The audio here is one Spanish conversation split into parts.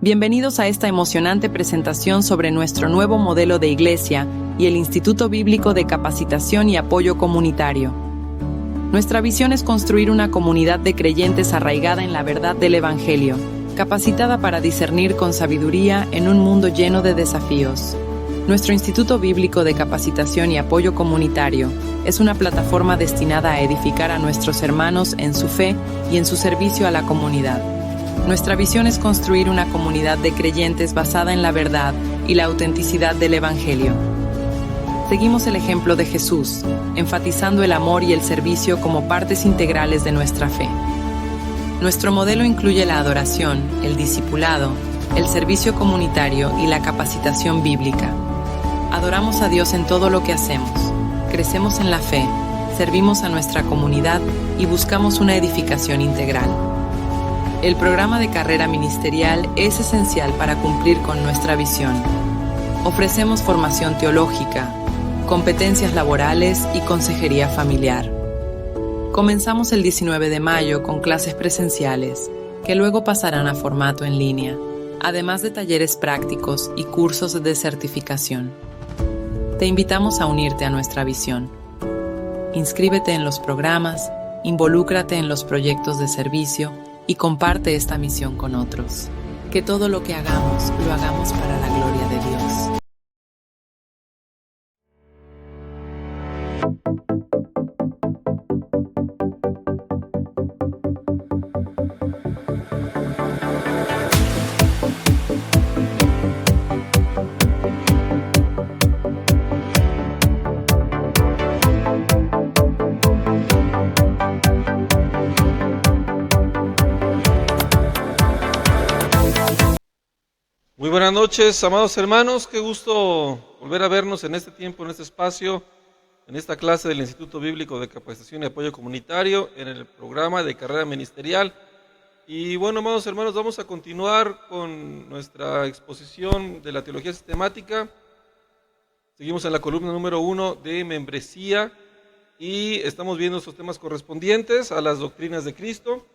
Bienvenidos a esta emocionante presentación sobre nuestro nuevo modelo de iglesia y el Instituto Bíblico de Capacitación y Apoyo Comunitario. Nuestra visión es construir una comunidad de creyentes arraigada en la verdad del Evangelio, capacitada para discernir con sabiduría en un mundo lleno de desafíos. Nuestro Instituto Bíblico de Capacitación y Apoyo Comunitario es una plataforma destinada a edificar a nuestros hermanos en su fe y en su servicio a la comunidad. Nuestra visión es construir una comunidad de creyentes basada en la verdad y la autenticidad del Evangelio. Seguimos el ejemplo de Jesús, enfatizando el amor y el servicio como partes integrales de nuestra fe. Nuestro modelo incluye la adoración, el discipulado, el servicio comunitario y la capacitación bíblica. Adoramos a Dios en todo lo que hacemos, crecemos en la fe, servimos a nuestra comunidad y buscamos una edificación integral. El programa de carrera ministerial es esencial para cumplir con nuestra visión. Ofrecemos formación teológica, competencias laborales y consejería familiar. Comenzamos el 19 de mayo con clases presenciales, que luego pasarán a formato en línea, además de talleres prácticos y cursos de certificación. Te invitamos a unirte a nuestra visión. Inscríbete en los programas, involúcrate en los proyectos de servicio y comparte esta misión con otros. Que todo lo que hagamos, lo hagamos para la gloria de Dios. Muy buenas noches, amados hermanos, qué gusto volver a vernos en este tiempo, en este espacio, en esta clase del Instituto Bíblico de Capacitación y Apoyo Comunitario, en el programa de carrera ministerial. Y bueno, amados hermanos, vamos a continuar con nuestra exposición de la teología sistemática. Seguimos en la columna número 1 de membresía y estamos viendo estos temas correspondientes a las doctrinas de Cristo.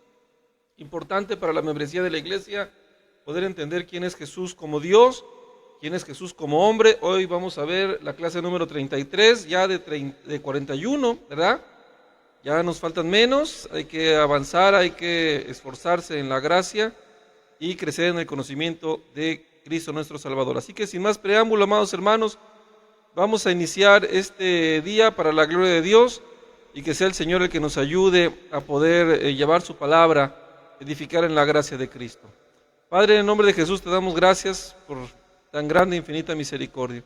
Importante para la membresía de la iglesia poder entender quién es Jesús como Dios, quién es Jesús como hombre. Hoy vamos a ver la clase número 33, ya de 41, ¿verdad? Ya nos faltan menos, hay que avanzar, hay que esforzarse en la gracia y crecer en el conocimiento de Cristo nuestro Salvador. Así que sin más preámbulo, amados hermanos, vamos a iniciar este día para la gloria de Dios y que sea el Señor el que nos ayude a poder llevar su palabra, edificar en la gracia de Cristo. Padre, en el nombre de Jesús te damos gracias por tan grande e infinita misericordia.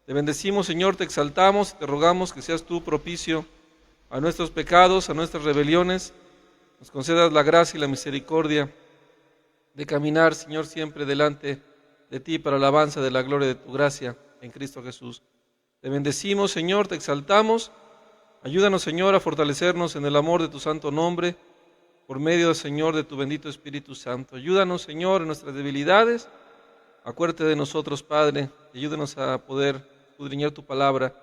Te bendecimos, Señor, te exaltamos y te rogamos que seas tú propicio a nuestros pecados, a nuestras rebeliones. Nos concedas la gracia y la misericordia de caminar, Señor, siempre delante de ti para la alabanza de la gloria de tu gracia en Cristo Jesús. Te bendecimos, Señor, te exaltamos. Ayúdanos, Señor, a fortalecernos en el amor de tu santo nombre, por medio, Señor, de tu bendito Espíritu Santo. Ayúdanos, Señor, en nuestras debilidades. Acuérdate de nosotros, Padre. Ayúdanos a poder escudriñar tu palabra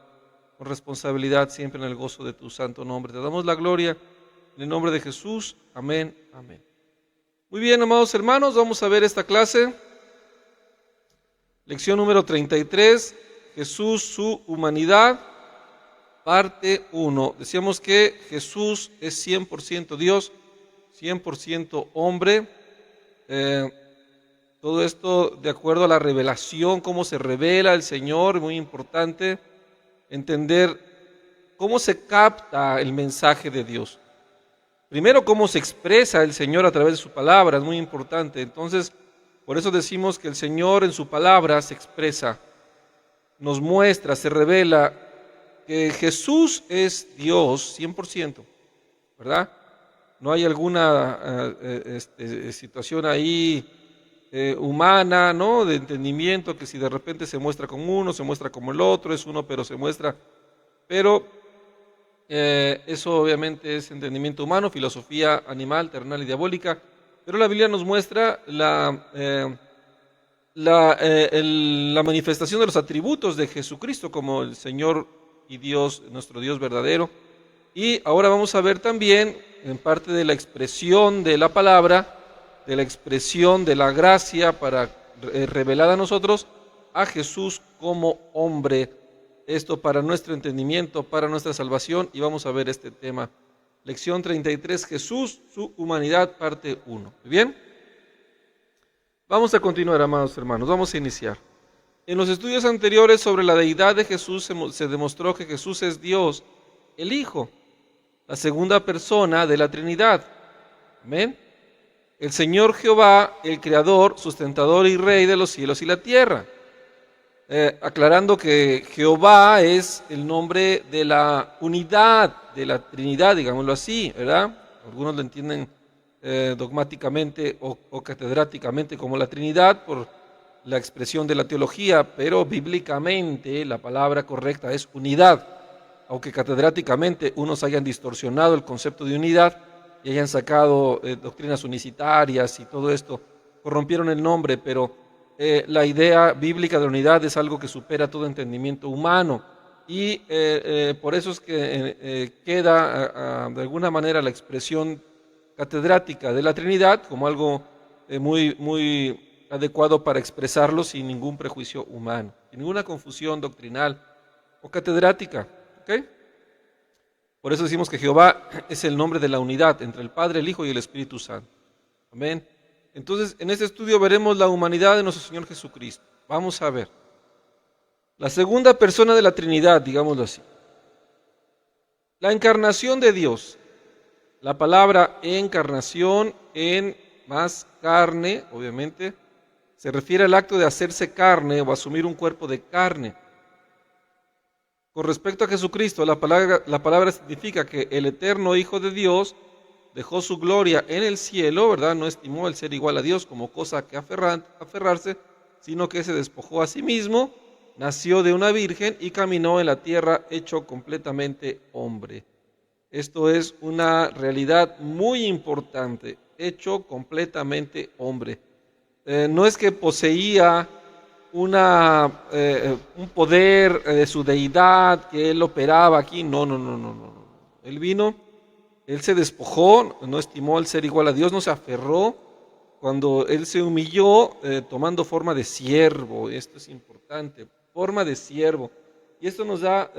con responsabilidad, siempre en el gozo de tu santo nombre. Te damos la gloria en el nombre de Jesús. Amén, amén. Muy bien, amados hermanos, vamos a ver esta clase. Lección número 33, Jesús, su humanidad, parte 1. Decíamos que Jesús es 100% Dios, 100% hombre. Todo esto de acuerdo a la revelación, cómo se revela el Señor, muy importante entender cómo se capta el mensaje de Dios. Primero, cómo se expresa el Señor a través de su palabra, es muy importante. Entonces, por eso decimos que el Señor en su palabra se expresa, nos muestra, se revela que Jesús es Dios 100%, ¿verdad? No hay alguna situación ahí humana, ¿no?, de entendimiento, que si de repente se muestra como uno, se muestra como el otro, es uno pero se muestra. Pero eso obviamente es entendimiento humano, filosofía animal, terrenal y diabólica. Pero la Biblia nos muestra la manifestación de los atributos de Jesucristo como el Señor y Dios, nuestro Dios verdadero. Y ahora vamos a ver también, en parte de la expresión de la palabra, de la expresión de la gracia para revelar a nosotros a Jesús como hombre. Esto para nuestro entendimiento, para nuestra salvación, y vamos a ver este tema. Lección 33, Jesús, su humanidad, parte 1. ¿Muy bien? Vamos a continuar, amados hermanos, vamos a iniciar. En los estudios anteriores sobre la deidad de Jesús se demostró que Jesús es Dios, el Hijo, la segunda persona de la Trinidad. Amén. El Señor Jehová, el Creador, sustentador y Rey de los cielos y la tierra. Aclarando que Jehová es el nombre de la unidad, de la Trinidad, digámoslo así, ¿verdad? Algunos lo entienden dogmáticamente o catedráticamente como la Trinidad por la expresión de la teología, pero bíblicamente la palabra correcta es unidad, aunque catedráticamente unos hayan distorsionado el concepto de unidad y hayan sacado doctrinas unicitarias y todo esto, corrompieron el nombre, pero la idea bíblica de unidad es algo que supera todo entendimiento humano y por eso es que queda de alguna manera la expresión catedrática de la Trinidad como algo muy adecuado para expresarlo sin ningún prejuicio humano, sin ninguna confusión doctrinal o catedrática. ¿Okay? Por eso decimos que Jehová es el nombre de la unidad entre el Padre, el Hijo y el Espíritu Santo. Amén. Entonces, en este estudio veremos la humanidad de nuestro Señor Jesucristo. Vamos a ver. La segunda persona de la Trinidad, digámoslo así. La encarnación de Dios. La palabra encarnación, en más carne, obviamente, se refiere al acto de hacerse carne o asumir un cuerpo de carne. Con respecto a Jesucristo, la palabra significa que el eterno Hijo de Dios dejó su gloria en el cielo, ¿verdad? No estimó el ser igual a Dios como cosa que aferrarse, sino que se despojó a sí mismo, nació de una virgen y caminó en la tierra hecho completamente hombre. Esto es una realidad muy importante, hecho completamente hombre. No es que poseía un poder de su deidad, que él operaba aquí, no. Él vino. Él se despojó, no estimó el ser igual a Dios, no se aferró cuando Él se humilló tomando forma de siervo. Esto es importante, forma de siervo. Y esto nos da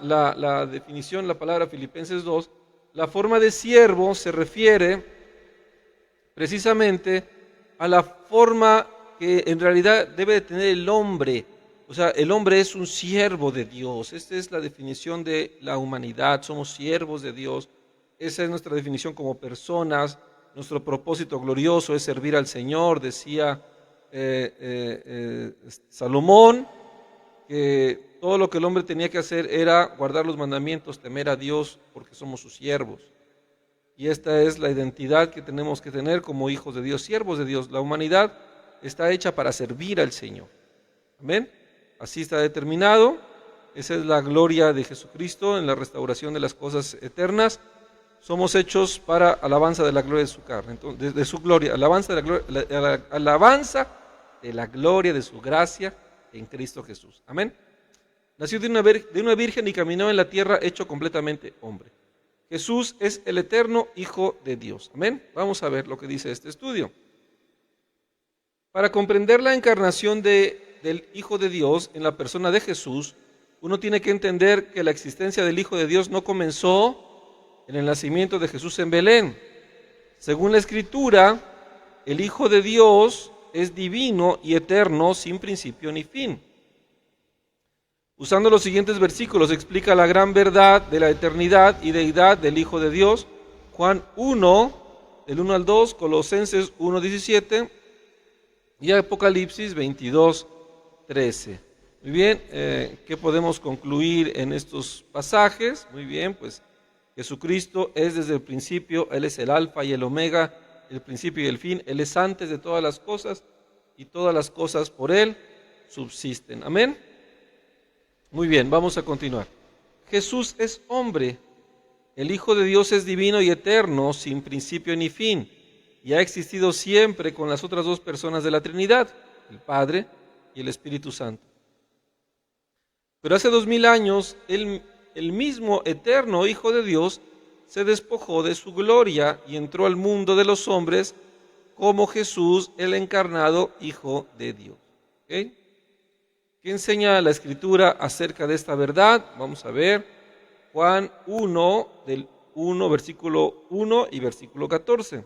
la definición, la palabra Filipenses 2. La forma de siervo se refiere precisamente a la forma que en realidad debe de tener el hombre. O sea, el hombre es un siervo de Dios. Esta es la definición de la humanidad, somos siervos de Dios. Esa es nuestra definición como personas. Nuestro propósito glorioso es servir al Señor. Decía Salomón que todo lo que el hombre tenía que hacer era guardar los mandamientos, temer a Dios, porque somos sus siervos. Y esta es la identidad que tenemos que tener como hijos de Dios, siervos de Dios. La humanidad está hecha para servir al Señor. Amén. Así está determinado. Esa es la gloria de Jesucristo en la restauración de las cosas eternas. Somos hechos para alabanza de la gloria de su carne, entonces, de su gloria, alabanza de la gloria de su gracia en Cristo Jesús. Amén. Nació de una virgen y caminó en la tierra hecho completamente hombre. Jesús es el eterno Hijo de Dios. Amén. Vamos a ver lo que dice este estudio. Para comprender la encarnación del Hijo de Dios en la persona de Jesús, uno tiene que entender que la existencia del Hijo de Dios no comenzó en el nacimiento de Jesús en Belén. Según la Escritura, el Hijo de Dios es divino y eterno, sin principio ni fin. Usando los siguientes versículos, explica la gran verdad de la eternidad y deidad del Hijo de Dios. Juan 1, del 1 al 2, Colosenses 1, 17 y Apocalipsis 22, 13. Muy bien, ¿qué podemos concluir en estos pasajes? Muy bien, pues Jesucristo es desde el principio, Él es el alfa y el omega, el principio y el fin. Él es antes de todas las cosas y todas las cosas por Él subsisten. Amén. Muy bien, vamos a continuar. Jesús es hombre. El Hijo de Dios es divino y eterno, sin principio ni fin, y ha existido siempre con las otras dos personas de la Trinidad, el Padre y el Espíritu Santo. Pero hace 2000 años, el mismo eterno Hijo de Dios se despojó de su gloria y entró al mundo de los hombres como Jesús, el encarnado Hijo de Dios. ¿Okay? ¿Qué enseña la Escritura acerca de esta verdad? Vamos a ver Juan 1, del 1, versículo 1 y versículo 14.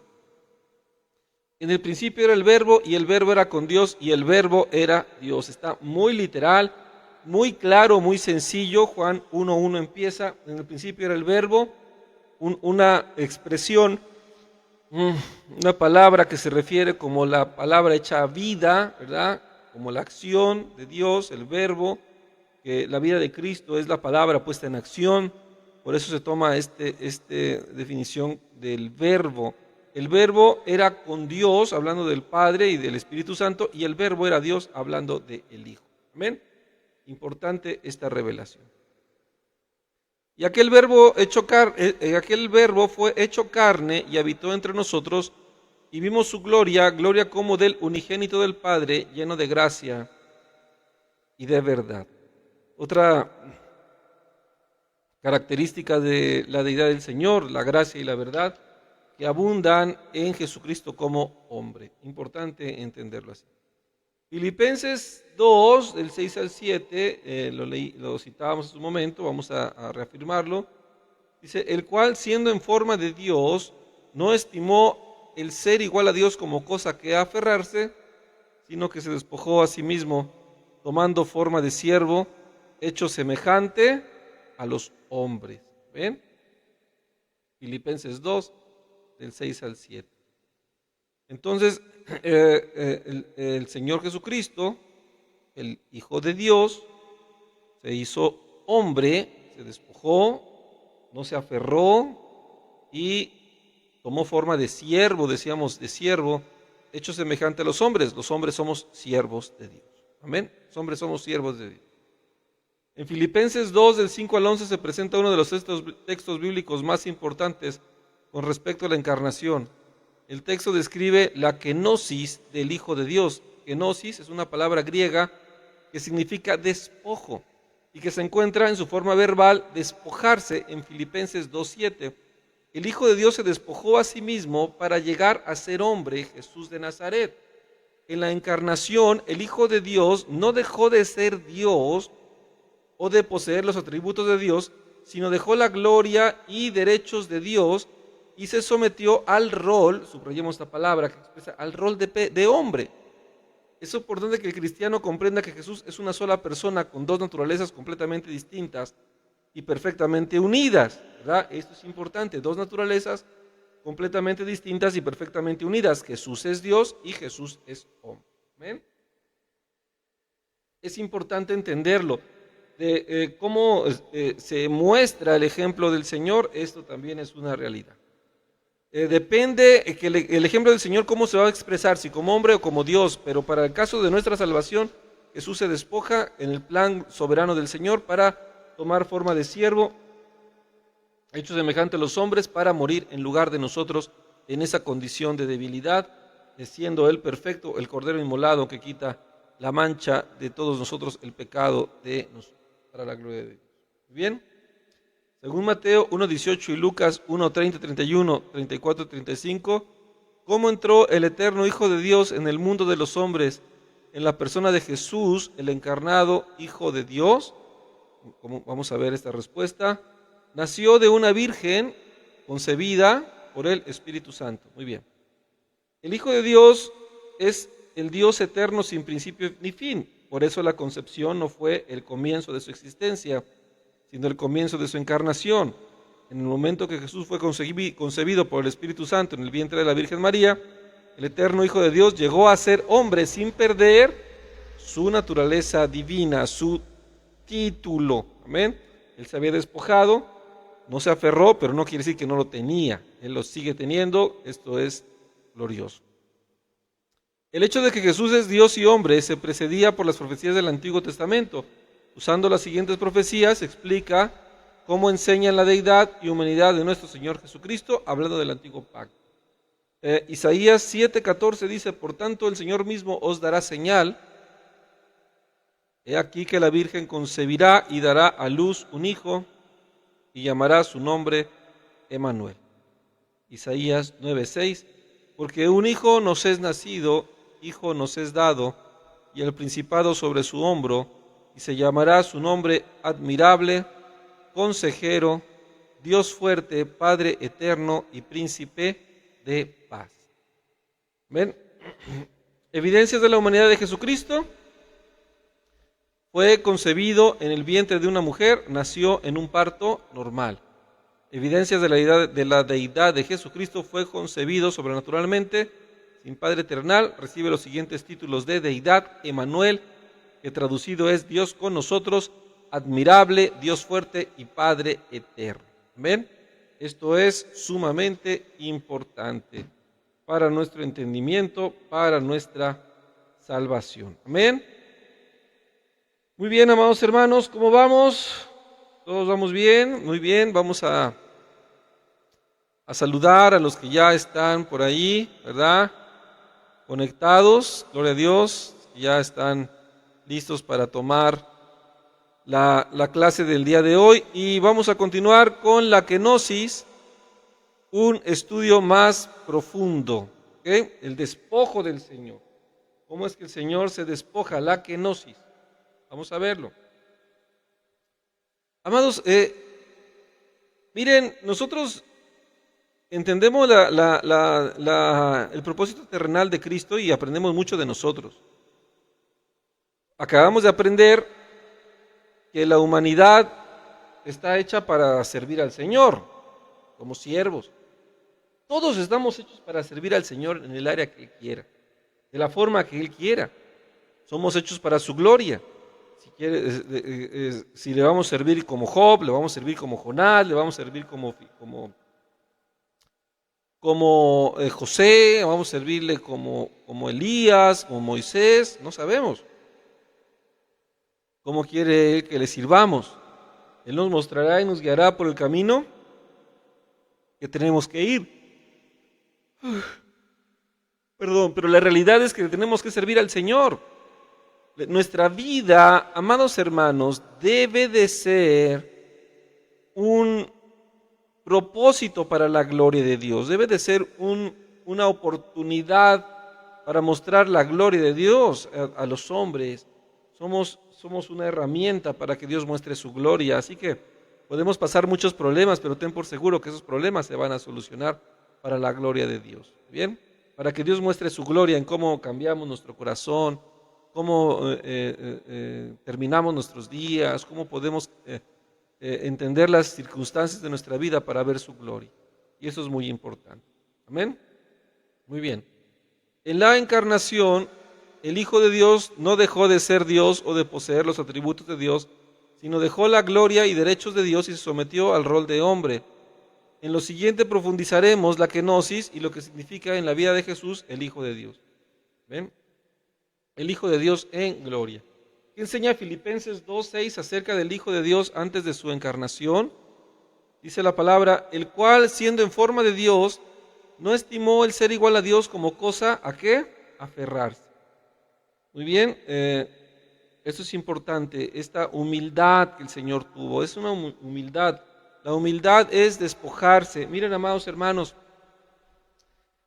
En el principio era el Verbo, y el Verbo era con Dios, y el Verbo era Dios. Está muy literal, muy claro, muy sencillo. Juan 1:1 empieza, en el principio era el Verbo, una expresión, una palabra que se refiere como la palabra hecha vida, ¿verdad? Como la acción de Dios, el Verbo, que la vida de Cristo es la palabra puesta en acción. Por eso se toma esta definición del Verbo. El Verbo era con Dios, hablando del Padre y del Espíritu Santo, y el Verbo era Dios, hablando del Hijo. Amén. Importante esta revelación. Y aquel verbo fue hecho carne y habitó entre nosotros, y vimos su gloria, gloria como del unigénito del Padre, lleno de gracia y de verdad. Otra característica de la deidad del Señor, la gracia y la verdad, que abundan en Jesucristo como hombre. Importante entenderlo así. Filipenses 2, del 6 al 7, lo citábamos en su momento, vamos a reafirmarlo. Dice, el cual siendo en forma de Dios, no estimó el ser igual a Dios como cosa que aferrarse, sino que se despojó a sí mismo, tomando forma de siervo, hecho semejante a los hombres. ¿Ven? Filipenses 2, del 6 al 7. Entonces, el Señor Jesucristo, el Hijo de Dios, se hizo hombre, se despojó, no se aferró y tomó forma de siervo, decíamos de siervo, hecho semejante a los hombres. Los hombres somos siervos de Dios. Amén. Los hombres somos siervos de Dios. En Filipenses 2, del 5 al 11, se presenta uno de los textos bíblicos más importantes con respecto a la encarnación. El texto describe la kenosis del Hijo de Dios. Kenosis es una palabra griega que significa despojo y que se encuentra en su forma verbal despojarse en Filipenses 2:7. El Hijo de Dios se despojó a sí mismo para llegar a ser hombre, Jesús de Nazaret. En la encarnación, el Hijo de Dios no dejó de ser Dios o de poseer los atributos de Dios, sino dejó la gloria y derechos de Dios y se sometió al rol, subrayemos esta palabra que expresa, al rol de hombre. Es importante que el cristiano comprenda que Jesús es una sola persona con dos naturalezas completamente distintas y perfectamente unidas, ¿verdad? Esto es importante, dos naturalezas completamente distintas y perfectamente unidas. Jesús es Dios y Jesús es hombre. ¿Ven? Es importante entenderlo. De cómo se muestra el ejemplo del Señor, esto también es una realidad. Depende que el ejemplo del Señor cómo se va a expresar, si como hombre o como Dios, pero para el caso de nuestra salvación, Jesús se despoja en el plan soberano del Señor para tomar forma de siervo, hecho semejante a los hombres, para morir en lugar de nosotros en esa condición de debilidad, siendo Él perfecto, el Cordero inmolado que quita la mancha de todos nosotros, el pecado de nosotros, para la gloria de Dios. Bien. Según Mateo 1:18 y Lucas 1:30, 31, 34 y 35, ¿cómo entró el eterno Hijo de Dios en el mundo de los hombres en la persona de Jesús, el encarnado Hijo de Dios? Vamos a ver esta respuesta. Nació de una virgen concebida por el Espíritu Santo. Muy bien. El Hijo de Dios es el Dios eterno sin principio ni fin. Por eso la concepción no fue el comienzo de su existencia, sino el comienzo de su encarnación. En el momento que Jesús fue concebido por el Espíritu Santo en el vientre de la Virgen María, el eterno Hijo de Dios llegó a ser hombre sin perder su naturaleza divina, su título. Amén. Él se había despojado, no se aferró, pero no quiere decir que no lo tenía. Él lo sigue teniendo, esto es glorioso. El hecho de que Jesús es Dios y hombre se precedía por las profecías del Antiguo Testamento. Usando las siguientes profecías, explica cómo enseñan la deidad y humanidad de nuestro Señor Jesucristo, hablando del Antiguo Pacto. Isaías 7:14 dice, por tanto el Señor mismo os dará señal. He aquí que la Virgen concebirá y dará a luz un hijo y llamará su nombre Emmanuel. Isaías 9:6, porque un hijo nos es nacido, hijo nos es dado, y el principado sobre su hombro, y se llamará su nombre admirable, consejero, Dios fuerte, Padre eterno y príncipe de paz. ¿Ven? Evidencias de la humanidad de Jesucristo. Fue concebido en el vientre de una mujer, nació en un parto normal. Evidencias de la deidad de Jesucristo: fue concebido sobrenaturalmente, sin Padre terrenal, recibe los siguientes títulos de deidad: Emmanuel, que traducido es Dios con nosotros, admirable, Dios fuerte y Padre eterno. ¿Ven? Esto es sumamente importante para nuestro entendimiento, para nuestra salvación. Amén. Muy bien, amados hermanos, ¿cómo vamos? ¿Todos vamos bien? Muy bien, vamos a saludar a los que ya están por ahí, ¿verdad? Conectados, gloria a Dios, ya están listos para tomar la clase del día de hoy, y vamos a continuar con la kenosis, un estudio más profundo, ¿okay? El despojo del Señor. ¿Cómo es que el Señor se despoja? La kenosis. Vamos a verlo. Amados, miren, nosotros entendemos el propósito terrenal de Cristo y aprendemos mucho de nosotros. Acabamos de aprender que la humanidad está hecha para servir al Señor, como siervos. Todos estamos hechos para servir al Señor en el área que Él quiera, de la forma que Él quiera. Somos hechos para su gloria. Si le vamos a servir como Job, le vamos a servir como Jonás, le vamos a servir como José, vamos a servirle como Elías, como Moisés, no sabemos cómo quiere Él que le sirvamos. Él nos mostrará y nos guiará por el camino que tenemos que ir. Perdón, pero la realidad es que tenemos que servir al Señor. Nuestra vida, amados hermanos, debe de ser un propósito para la gloria de Dios. Debe de ser una oportunidad para mostrar la gloria de Dios a los hombres. Somos una herramienta para que Dios muestre su gloria. Así que podemos pasar muchos problemas, pero ten por seguro que esos problemas se van a solucionar para la gloria de Dios. ¿Bien? Para que Dios muestre su gloria en cómo cambiamos nuestro corazón, cómo terminamos nuestros días, cómo podemos entender las circunstancias de nuestra vida para ver su gloria. Y eso es muy importante. ¿Amén? Muy bien. En la encarnación, el Hijo de Dios no dejó de ser Dios o de poseer los atributos de Dios, sino dejó la gloria y derechos de Dios y se sometió al rol de hombre. En lo siguiente profundizaremos la kenosis y lo que significa en la vida de Jesús el Hijo de Dios. ¿Ven? El Hijo de Dios en gloria. ¿Qué enseña Filipenses 2:6 acerca del Hijo de Dios antes de su encarnación? Dice la palabra: el cual, siendo en forma de Dios, no estimó el ser igual a Dios como cosa ¿a qué? Aferrarse. Muy bien, esto es importante, esta humildad que el Señor tuvo, es una humildad. La humildad es despojarse. Miren, amados hermanos,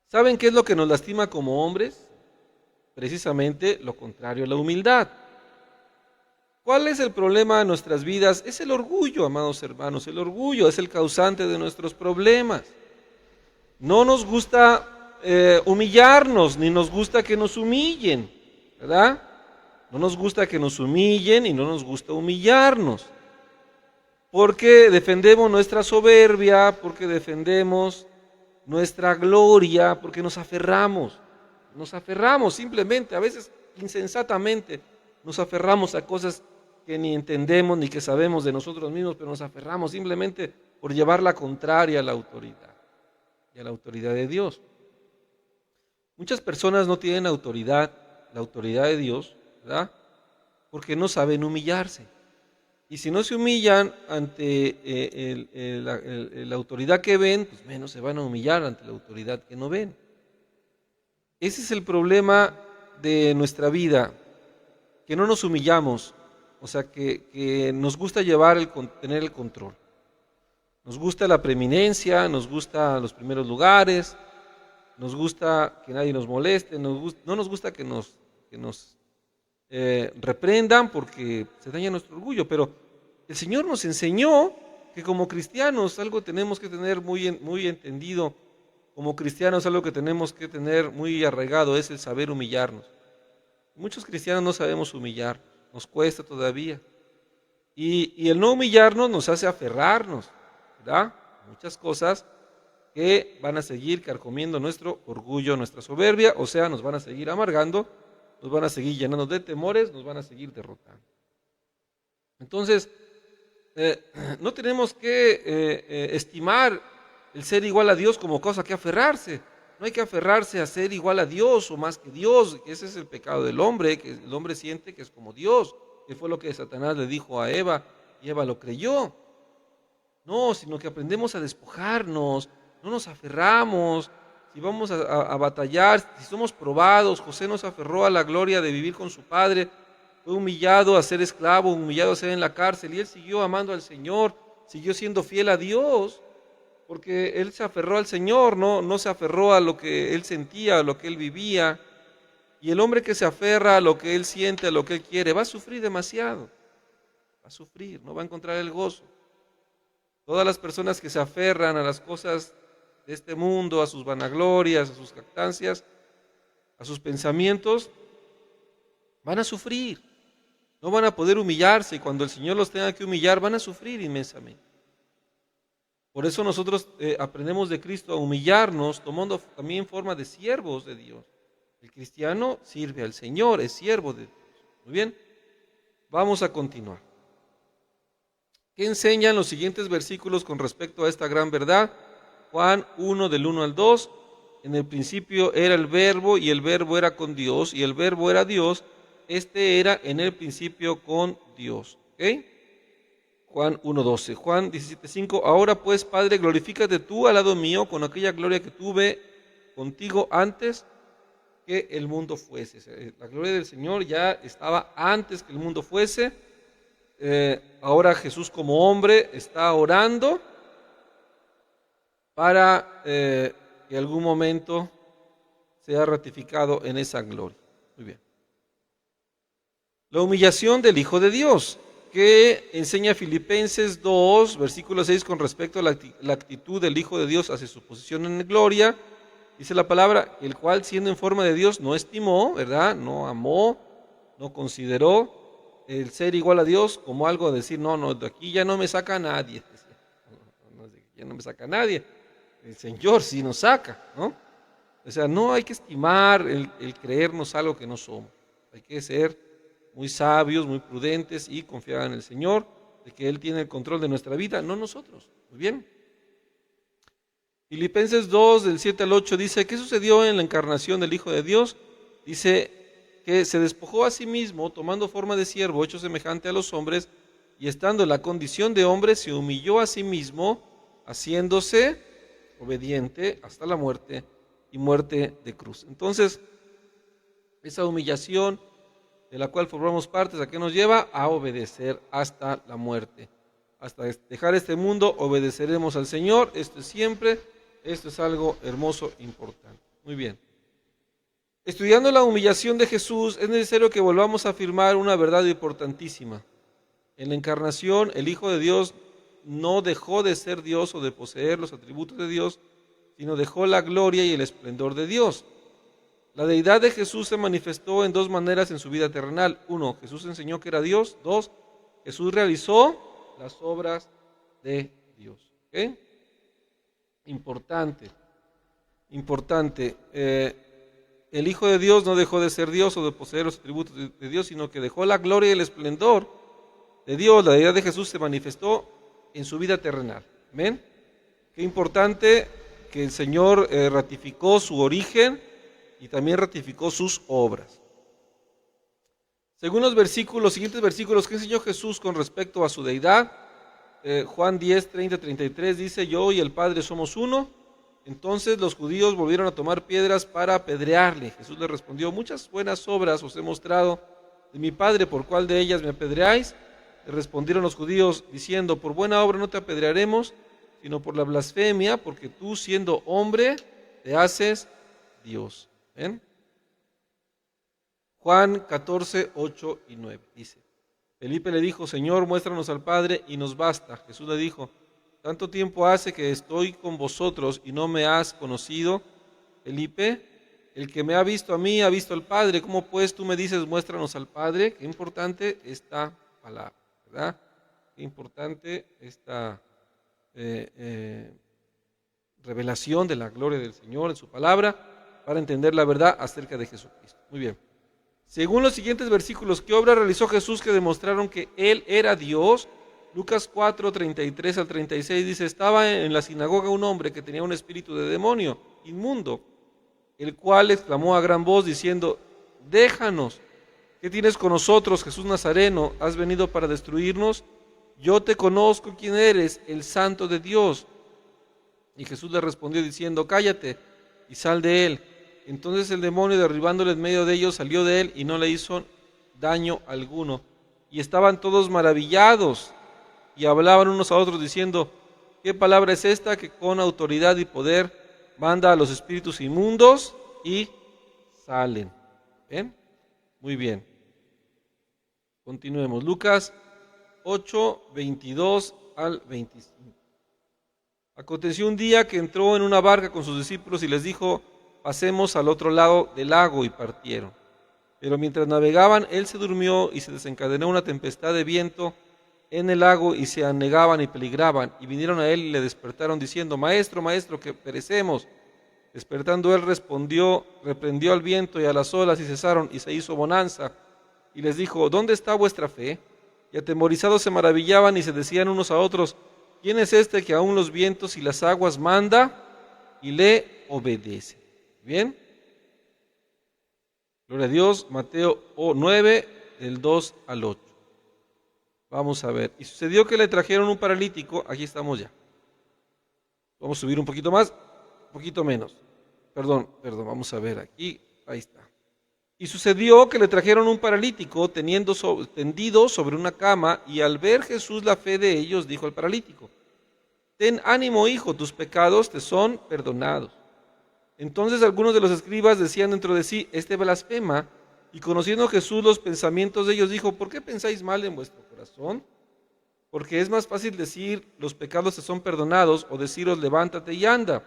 ¿saben qué es lo que nos lastima como hombres? Precisamente lo contrario a la humildad. ¿Cuál es el problema en nuestras vidas? Es el orgullo, amados hermanos. El orgullo es el causante de nuestros problemas. No nos gusta humillarnos, ni nos gusta que nos humillen, ¿verdad? No nos gusta que nos humillen y no nos gusta humillarnos. Porque defendemos nuestra soberbia, porque defendemos nuestra gloria, porque nos aferramos simplemente, a veces insensatamente, nos aferramos a cosas que ni entendemos ni que sabemos de nosotros mismos, pero nos aferramos simplemente por llevar la contraria a la autoridad y a la autoridad de Dios. Muchas personas no tienen autoridad, la autoridad de Dios, ¿verdad? Porque no saben humillarse. Y si no se humillan ante la autoridad que ven, pues menos se van a humillar ante la autoridad que no ven. Ese es el problema de nuestra vida, que no nos humillamos, o sea, que nos gusta tener el control. Nos gusta la preeminencia, nos gusta los primeros lugares, nos gusta que nadie nos moleste, no nos gusta que nos reprendan porque se daña nuestro orgullo, pero el Señor nos enseñó que como cristianos algo tenemos que tener muy entendido, como cristianos algo que tenemos que tener muy arraigado es el saber humillarnos. Muchos cristianos no sabemos humillar, nos cuesta todavía. Y el no humillarnos nos hace aferrarnos, ¿verdad? Muchas cosas que van a seguir carcomiendo nuestro orgullo, nuestra soberbia, o sea, nos van a seguir amargando, nos van a seguir llenando de temores, nos van a seguir derrotando. Entonces, no tenemos que estimar el ser igual a Dios como cosa que aferrarse. No hay que aferrarse a ser igual a Dios o más que Dios, que ese es el pecado del hombre, que el hombre siente que es como Dios, que fue lo que Satanás le dijo a Eva, y Eva lo creyó. No, sino que aprendemos a despojarnos, no nos aferramos. Si vamos a batallar, si somos probados, José nos aferró a la gloria de vivir con su padre, fue humillado a ser esclavo, humillado a ser en la cárcel, y él siguió amando al Señor, siguió siendo fiel a Dios, porque él se aferró al Señor, no se aferró a lo que él sentía, a lo que él vivía. Y el hombre que se aferra a lo que él siente, a lo que él quiere, va a sufrir demasiado, va a sufrir, no va a encontrar el gozo. Todas las personas que se aferran a las cosas de este mundo, a sus vanaglorias, a sus jactancias, a sus pensamientos, van a sufrir, no van a poder humillarse, y cuando el Señor los tenga que humillar, van a sufrir inmensamente. Por eso nosotros aprendemos de Cristo a humillarnos, tomando también forma de siervos de Dios. El cristiano sirve al Señor, es siervo de Dios. Muy bien, vamos a continuar. ¿Qué enseñan los siguientes versículos con respecto a esta gran verdad? Juan 1, del 1 al 2. En el principio era el Verbo, y el Verbo era con Dios, y el Verbo era Dios. Este era en el principio con Dios. ¿Ok? Juan 1:12, Juan 17:5, ahora pues, Padre, glorifícate tú al lado mío con aquella gloria que tuve contigo antes que el mundo fuese. La gloria del Señor ya estaba antes que el mundo fuese. Ahora Jesús como hombre está orando para que algún momento sea ratificado en esa gloria. Muy bien. La humillación del Hijo de Dios, que enseña Filipenses 2, versículo 6, con respecto a la actitud del Hijo de Dios hacia su posición en gloria. Dice la palabra, el cual siendo en forma de Dios no estimó, ¿verdad? No amó, no consideró el ser igual a Dios como algo de decir, no, de aquí ya no me saca nadie. Ya no me saca nadie. El Señor sí nos saca, ¿no? O sea, no hay que estimar el creernos algo que no somos. Hay que ser muy sabios, muy prudentes y confiar en el Señor, de que Él tiene el control de nuestra vida, no nosotros. Muy bien. Filipenses 2, del 7 al 8 dice, ¿qué sucedió en la encarnación del Hijo de Dios? Dice que se despojó a sí mismo, tomando forma de siervo, hecho semejante a los hombres, y estando en la condición de hombre, se humilló a sí mismo, haciéndose obediente hasta la muerte y muerte de cruz. Entonces, esa humillación de la cual formamos parte, ¿a qué nos lleva? A obedecer hasta la muerte. Hasta dejar este mundo, obedeceremos al Señor. Esto es algo hermoso, importante. Muy bien. Estudiando la humillación de Jesús, es necesario que volvamos a afirmar una verdad importantísima. En la encarnación, el Hijo de Dios no dejó de ser Dios o de poseer los atributos de Dios, sino dejó la gloria y el esplendor de Dios. La deidad de Jesús se manifestó en dos maneras en su vida terrenal. 1, Jesús enseñó que era Dios. 2, Jesús realizó las obras de Dios. ¿Okay? Importante. El Hijo de Dios no dejó de ser Dios o de poseer los atributos de Dios, sino que dejó la gloria y el esplendor de Dios. La deidad de Jesús se manifestó en su vida terrenal. ¿Ven? Qué importante que el Señor ratificó su origen y también ratificó sus obras. Según los siguientes versículos, ¿qué enseñó Jesús con respecto a su deidad? Juan 10, 30, 33 dice, yo y el Padre somos uno. Entonces los judíos volvieron a tomar piedras para apedrearle. Jesús les respondió, muchas buenas obras os he mostrado de mi Padre, ¿por cuál de ellas me apedreáis? Le respondieron los judíos diciendo, por buena obra no te apedrearemos, sino por la blasfemia, porque tú siendo hombre te haces Dios. ¿Ven? Juan 14, 8 y 9 dice: Felipe le dijo: Señor, muéstranos al Padre y nos basta. Jesús le dijo: ¿tanto tiempo hace que estoy con vosotros y no me has conocido, Felipe? El que me ha visto a mí ha visto al Padre. ¿Cómo pues tú me dices, muéstranos al Padre? Qué importante esta palabra, ¿verdad? Qué importante esta revelación de la gloria del Señor en su palabra para entender la verdad acerca de Jesucristo. Muy bien. Según los siguientes versículos, ¿qué obra realizó Jesús que demostraron que Él era Dios? Lucas 4, 33 al 36 dice: estaba en la sinagoga un hombre que tenía un espíritu de demonio inmundo, el cual exclamó a gran voz diciendo: déjanos, ¿qué tienes con nosotros, Jesús Nazareno? ¿Has venido para destruirnos? Yo te conozco quién eres, el Santo de Dios. Y Jesús le respondió diciendo: cállate y sal de él. Entonces el demonio, derribándole en medio de ellos, salió de él y no le hizo daño alguno. Y estaban todos maravillados y hablaban unos a otros diciendo: ¿qué palabra es esta que con autoridad y poder manda a los espíritus inmundos y salen? ¿Ven? Muy bien. Continuemos. Lucas 8, 22 al 25. Aconteció un día que entró en una barca con sus discípulos y les dijo: pasemos al otro lado del lago, y partieron. Pero mientras navegaban, él se durmió y se desencadenó una tempestad de viento en el lago y se anegaban y peligraban. Y vinieron a él y le despertaron diciendo: Maestro, maestro, que perecemos. Despertando él reprendió al viento y a las olas y cesaron, y se hizo bonanza. Y les dijo: ¿dónde está vuestra fe? Y atemorizados se maravillaban y se decían unos a otros: ¿quién es este que aún los vientos y las aguas manda y le obedece? Bien. Gloria a Dios. Mateo 9, del 2 al 8. Vamos a ver. Y sucedió que le trajeron un paralítico. Aquí estamos ya. Vamos a subir un poquito más, un poquito menos. Perdón, vamos a ver aquí. Ahí está. Y sucedió que le trajeron un paralítico tendido sobre una cama, y al ver Jesús la fe de ellos, dijo al paralítico: ten ánimo, hijo, tus pecados te son perdonados. Entonces algunos de los escribas decían dentro de sí: este blasfema. Y conociendo Jesús los pensamientos de ellos, dijo: ¿por qué pensáis mal en vuestro corazón? Porque es más fácil decir: los pecados te son perdonados, o deciros: levántate y anda.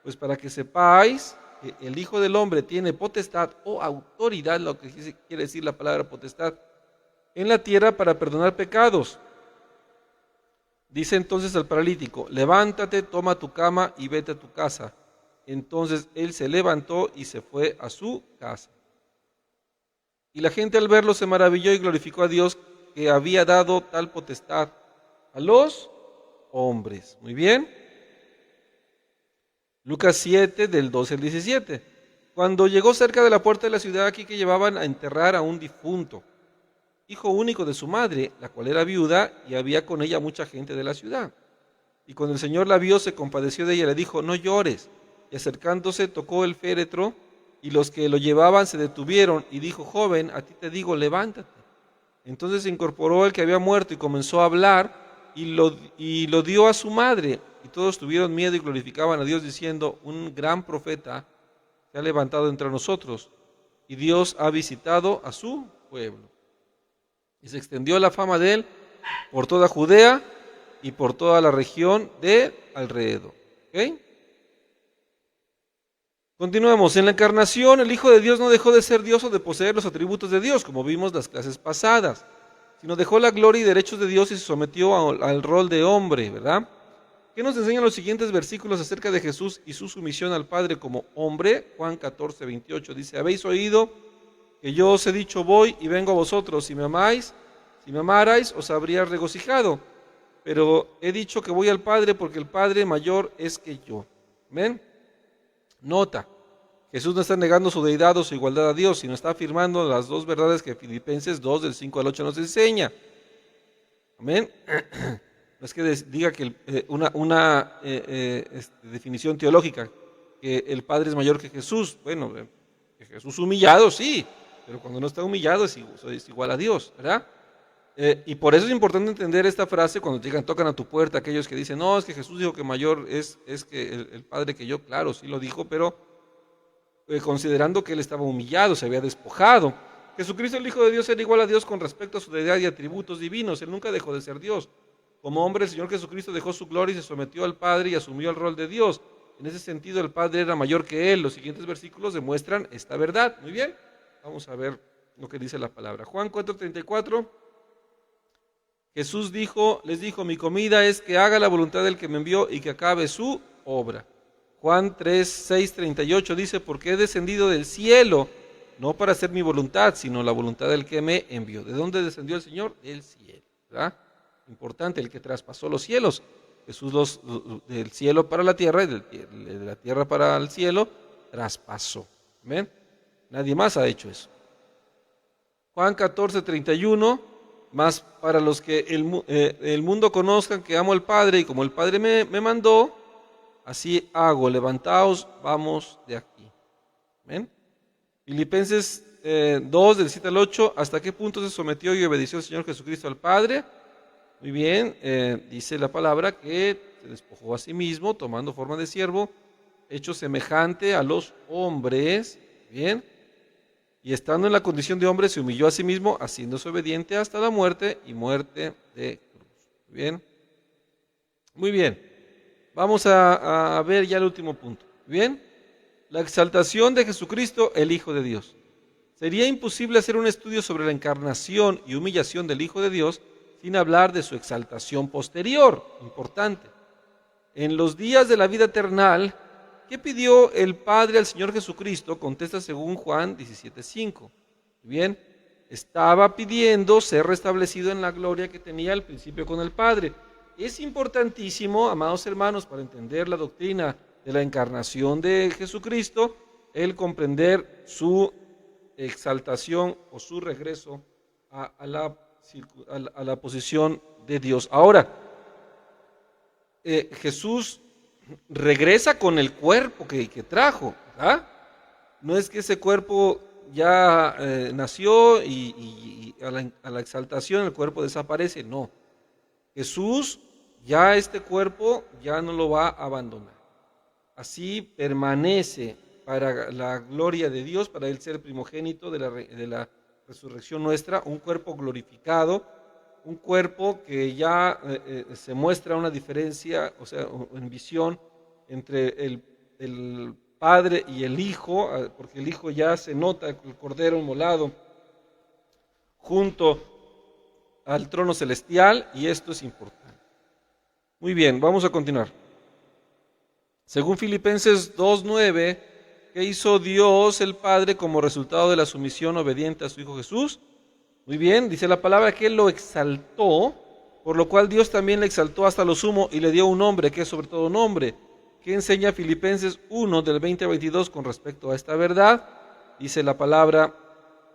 Pues para que sepáis que el Hijo del Hombre tiene potestad o autoridad, lo que quiere decir la palabra potestad, en la tierra para perdonar pecados. Dice entonces al paralítico: levántate, toma tu cama y vete a tu casa. Entonces él se levantó y se fue a su casa. Y la gente al verlo se maravilló y glorificó a Dios, que había dado tal potestad a los hombres. Muy bien. Lucas 7, del 12 al 17. Cuando llegó cerca de la puerta de la ciudad, aquí que llevaban a enterrar a un difunto, hijo único de su madre, la cual era viuda, y había con ella mucha gente de la ciudad. Y cuando el Señor la vio, se compadeció de ella y le dijo: no llores. Y acercándose, tocó el féretro, y los que lo llevaban se detuvieron, y dijo: joven, a ti te digo, levántate. Entonces se incorporó el que había muerto y comenzó a hablar, y lo dio a su madre. Y todos tuvieron miedo y glorificaban a Dios, diciendo: un gran profeta se ha levantado entre nosotros, y Dios ha visitado a su pueblo. Y se extendió la fama de él por toda Judea y por toda la región de alrededor. ¿Okay? Continuemos. En la encarnación, el Hijo de Dios no dejó de ser Dios o de poseer los atributos de Dios, como vimos las clases pasadas, sino dejó la gloria y derechos de Dios y se sometió al rol de hombre, ¿verdad? ¿Qué nos enseñan los siguientes versículos acerca de Jesús y su sumisión al Padre como hombre? Juan 14, 28 dice: habéis oído que yo os he dicho: voy y vengo a vosotros. Si me amarais, os habría regocijado. Pero he dicho que voy al Padre, porque el Padre mayor es que yo. ¿Ven? Nota, Jesús no está negando su deidad o su igualdad a Dios, sino está afirmando las dos verdades que Filipenses 2, del 5 al 8 nos enseña. Amén. No es que diga que una definición teológica, que el Padre es mayor que Jesús. Bueno, que Jesús humillado, sí, pero cuando no está humillado es igual a Dios, ¿verdad? Y por eso es importante entender esta frase cuando tocan a tu puerta aquellos que dicen: no, es que Jesús dijo que mayor es que el Padre que yo. Claro, sí lo dijo, pero considerando que él estaba humillado, se había despojado. Jesucristo, el Hijo de Dios, era igual a Dios con respecto a su deidad y atributos divinos. Él nunca dejó de ser Dios. Como hombre, el Señor Jesucristo dejó su gloria y se sometió al Padre y asumió el rol de Dios. En ese sentido, el Padre era mayor que él. Los siguientes versículos demuestran esta verdad. Muy bien, vamos a ver lo que dice la palabra. Juan 4:34. Jesús les dijo, mi comida es que haga la voluntad del que me envió y que acabe su obra. Juan 6:38 dice, porque he descendido del cielo, no para hacer mi voluntad, sino la voluntad del que me envió. ¿De dónde descendió el Señor? Del cielo, ¿verdad? Importante, el que traspasó los cielos. Jesús del cielo para la tierra y de la tierra para el cielo traspasó. ¿Ven? Nadie más ha hecho eso. Juan 14:31, más para los que el mundo conozcan que amo al Padre y como el Padre me mandó, así hago, levantaos, vamos de aquí. ¿Ven? Filipenses 2, del 7 al 8, ¿hasta qué punto se sometió y obedeció el Señor Jesucristo al Padre? Muy bien, dice la palabra que se despojó a sí mismo, tomando forma de siervo, hecho semejante a los hombres, bien, y estando en la condición de hombre se humilló a sí mismo, haciéndose obediente hasta la muerte y muerte de cruz. Bien, muy bien, vamos a ver ya el último punto. Bien, la exaltación de Jesucristo, el Hijo de Dios. Sería imposible hacer un estudio sobre la encarnación y humillación del Hijo de Dios sin hablar de su exaltación posterior, importante. En los días de la vida terrenal, ¿qué pidió el Padre al Señor Jesucristo? Contesta según Juan 17:5. Bien, estaba pidiendo ser restablecido en la gloria que tenía al principio con el Padre. Es importantísimo, amados hermanos, para entender la doctrina de la encarnación de Jesucristo, el comprender su exaltación o su regreso a la posición de Dios. Ahora, Jesús regresa con el cuerpo que trajo, ¿verdad? No es que ese cuerpo ya nació y a la exaltación el cuerpo desaparece, no. Jesús ya este cuerpo ya no lo va a abandonar. Así permanece para la gloria de Dios, para Él ser primogénito de la resurrección nuestra, un cuerpo glorificado, un cuerpo que ya se muestra una diferencia, o sea, en visión entre el Padre y el Hijo, porque el Hijo ya se nota, el Cordero inmolado, junto al trono celestial, y esto es importante. Muy bien, vamos a continuar. Según Filipenses 2:9, ¿qué hizo Dios el Padre como resultado de la sumisión obediente a su Hijo Jesús? Muy bien, dice la palabra que Él lo exaltó, por lo cual Dios también le exaltó hasta lo sumo y le dio un nombre que es sobre todo nombre. ¿Qué enseña Filipenses 1 del 20 al 22 con respecto a esta verdad? Dice la palabra,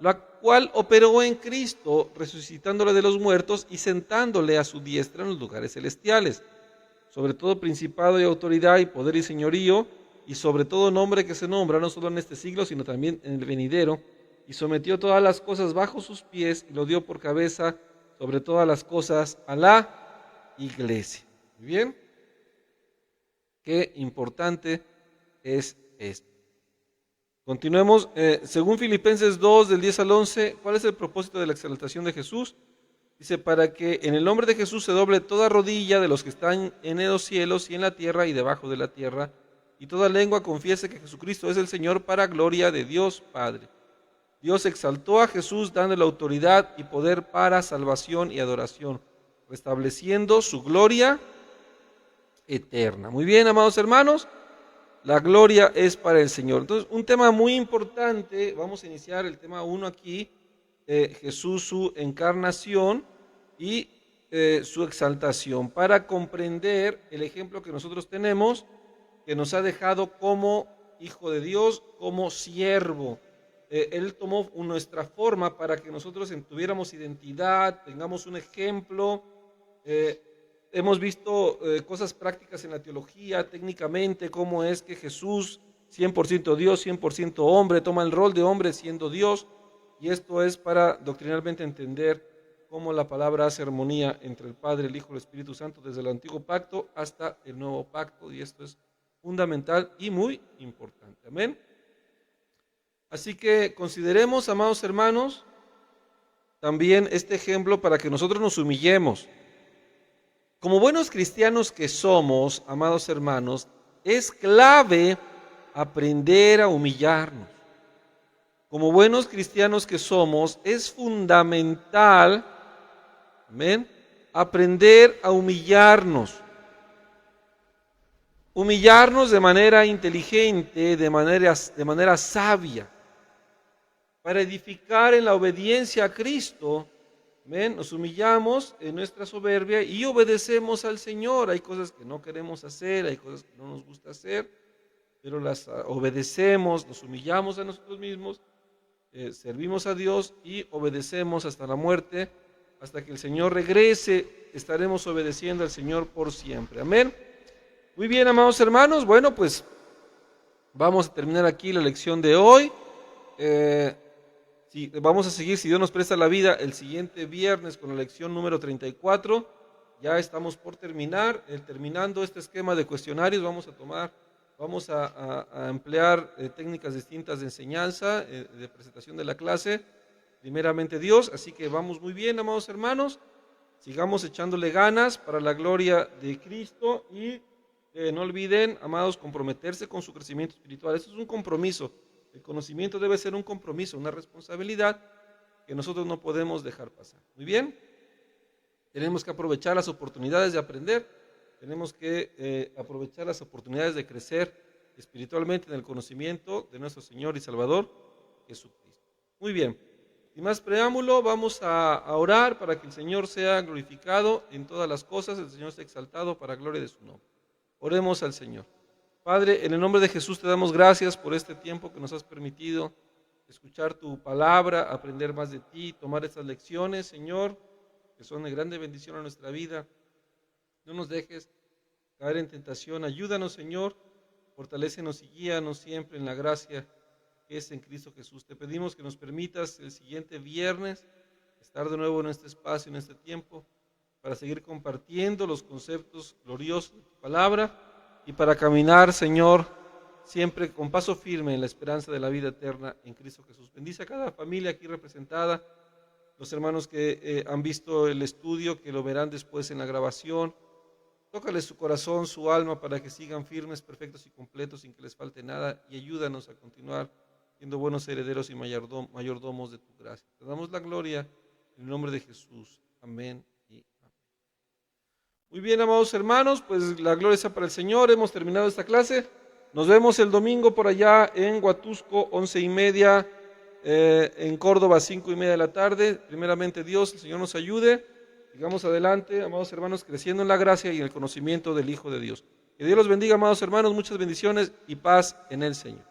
la cual operó en Cristo, resucitándole de los muertos y sentándole a su diestra en los lugares celestiales, sobre todo principado y autoridad y poder y señorío, y sobre todo nombre que se nombra, no solo en este siglo, sino también en el venidero, y sometió todas las cosas bajo sus pies, y lo dio por cabeza sobre todas las cosas a la iglesia. ¿Muy bien? Qué importante es esto. Continuemos, según Filipenses 2, del 10 al 11, ¿cuál es el propósito de la exaltación de Jesús? Dice, para que en el nombre de Jesús se doble toda rodilla de los que están en los cielos y en la tierra y debajo de la tierra, y toda lengua confiese que Jesucristo es el Señor para gloria de Dios Padre. Dios exaltó a Jesús dándole autoridad y poder para salvación y adoración, restableciendo su gloria eterna. Muy bien, amados hermanos, la gloria es para el Señor. Entonces, un tema muy importante, vamos a iniciar el tema 1 aquí, Jesús, su encarnación y su exaltación, para comprender el ejemplo que nosotros tenemos, que nos ha dejado como Hijo de Dios, como siervo. Él tomó nuestra forma para que nosotros tuviéramos identidad, tengamos un ejemplo. Hemos visto cosas prácticas en la teología, técnicamente, cómo es que Jesús, 100% Dios, 100% hombre, toma el rol de hombre siendo Dios, y esto es para doctrinalmente entender cómo la palabra hace armonía entre el Padre, el Hijo y el Espíritu Santo desde el Antiguo Pacto hasta el Nuevo Pacto, y esto es fundamental y muy importante. Amén. Así que consideremos, amados hermanos, también este ejemplo para que nosotros nos humillemos. Como buenos cristianos que somos, amados hermanos, es clave aprender a humillarnos. Como buenos cristianos que somos, es fundamental, amén, aprender a humillarnos. Humillarnos de manera inteligente, de manera sabia, para edificar en la obediencia a Cristo. Amén. Nos humillamos en nuestra soberbia y obedecemos al Señor. Hay cosas que no queremos hacer, hay cosas que no nos gusta hacer, pero las obedecemos, nos humillamos a nosotros mismos, servimos a Dios y obedecemos hasta la muerte, hasta que el Señor regrese. Estaremos obedeciendo al Señor por siempre. Amén. Muy bien, amados hermanos. Bueno, pues vamos a terminar aquí la lección de hoy. Vamos a seguir, si Dios nos presta la vida, el siguiente viernes con la lección número 34. Ya estamos por terminar. Terminando este esquema de cuestionarios, vamos a emplear técnicas distintas de enseñanza, de presentación de la clase, primeramente Dios. Así que vamos muy bien, amados hermanos. Sigamos echándole ganas para la gloria de Cristo y no olviden, amados, comprometerse con su crecimiento espiritual. Eso es un compromiso. El conocimiento debe ser un compromiso, una responsabilidad que nosotros no podemos dejar pasar. Muy bien. Tenemos que aprovechar las oportunidades de aprender. Tenemos que aprovechar las oportunidades de crecer espiritualmente en el conocimiento de nuestro Señor y Salvador Jesucristo. Muy bien. Sin más preámbulo, vamos a orar para que el Señor sea glorificado en todas las cosas, el Señor sea exaltado para gloria de su nombre. Oremos al Señor. Padre, en el nombre de Jesús te damos gracias por este tiempo que nos has permitido escuchar tu palabra, aprender más de ti, tomar estas lecciones, Señor, que son de grande bendición a nuestra vida. No nos dejes caer en tentación. Ayúdanos, Señor, fortalécenos y guíanos siempre en la gracia que es en Cristo Jesús. Te pedimos que nos permitas el siguiente viernes estar de nuevo en este espacio, en este tiempo, para seguir compartiendo los conceptos gloriosos de tu palabra y para caminar, Señor, siempre con paso firme en la esperanza de la vida eterna en Cristo Jesús. Bendice a cada familia aquí representada, los hermanos que han visto el estudio, que lo verán después en la grabación. Tócales su corazón, su alma, para que sigan firmes, perfectos y completos, sin que les falte nada, y ayúdanos a continuar siendo buenos herederos y mayordomos de tu gracia. Te damos la gloria en el nombre de Jesús. Amén. Muy bien, amados hermanos, pues la gloria sea para el Señor. Hemos terminado esta clase. Nos vemos el domingo por allá en Huatusco, 11:30, en Córdoba, 5:30 de la tarde. Primeramente Dios, el Señor nos ayude. Sigamos adelante, amados hermanos, creciendo en la gracia y en el conocimiento del Hijo de Dios. Que Dios los bendiga, amados hermanos, muchas bendiciones y paz en el Señor.